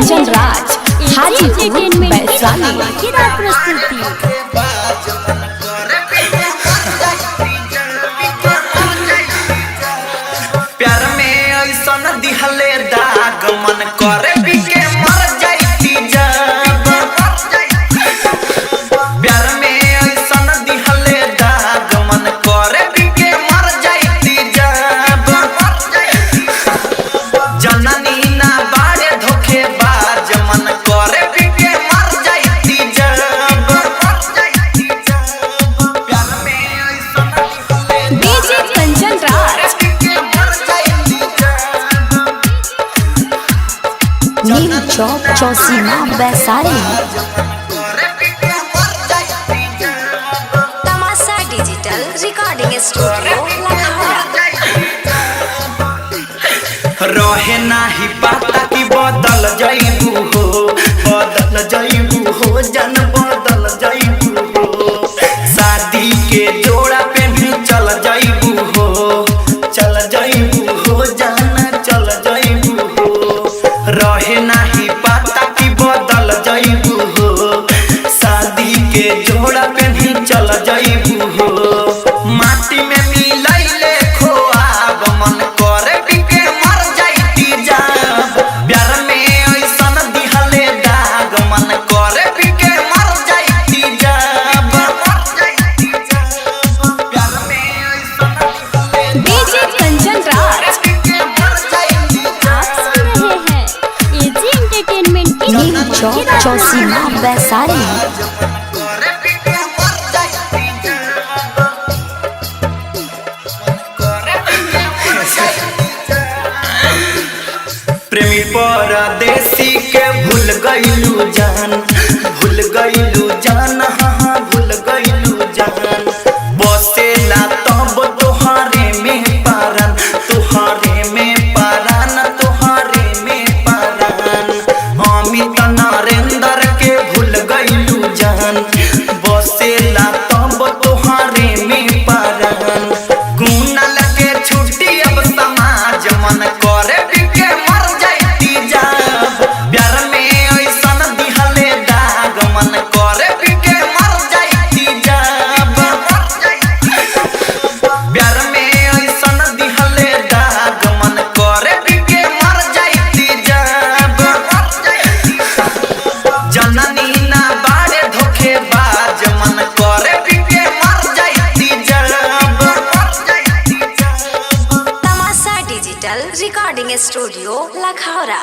कंचन राज हाजीपुर वैशाली प्रस्तुति। प्यार में ऐसन दिहले दाग मन करे बिके मर जाती जब। प्यार में ऐसन दिहले दाग मन करे बिके मर जाती जब। जननी ना बाड़े धोखेबाज मन करे बिके मर जाती जब। प्यार में ऐसन डीजे कंचन राज नीम चौक चौसीमा वैशाली। तमाशा डिजिटल रिकॉर्डिंग स्टूडियो लखौरा। रहे नाही पता कि बदल जाइबू हो, बदल जाइबू हो, जन बदल जाइबू हो। शादी के जोड़ा पे भी चल जाइबू हो, चल जाइबू हो, जान चल जाइबू हो। रहे नाही पता कि बदल जाइबू हो, शादी के जोड़ा पे भी चल जाइबू हो। माटी में मिलैले खोआब मन करे बिके मर जाती जब। प्यार में ऐसन दिहले दाग मन करे बिके मर जाती जब। प्यार में ऐसन डीजे कंचन राज आप सुन रहे हैं एजी एंटरटेनमेंट की नीम चौक चौसीमा वैशाली। प्रेमी परदेसी के भूल गईलू जान, भूल गईलू जान, हाँ भूल गईलू जान। बसेला तब तोहारे में पारन, तोहारे में पारन, तोहारे में पारन। अमित नरेंद्र के भूल गईलू जान, बसेला तब तोहारे में पारन। कुनल के छुट्टी अब समाज मन करे बिके मर जाती जब। प्यार में ऐसन दिहले दाग मन करे बिके मर जाती जब। प्यार में ऐसन दिहले दाग मन करे बिके मर जाती जब। जननी ना बाड़े धोखेबाज मन करे बिके मर जाती जब। तमाशा डिजिटल रिकॉर्डिंग स्टूडियो लखौरा।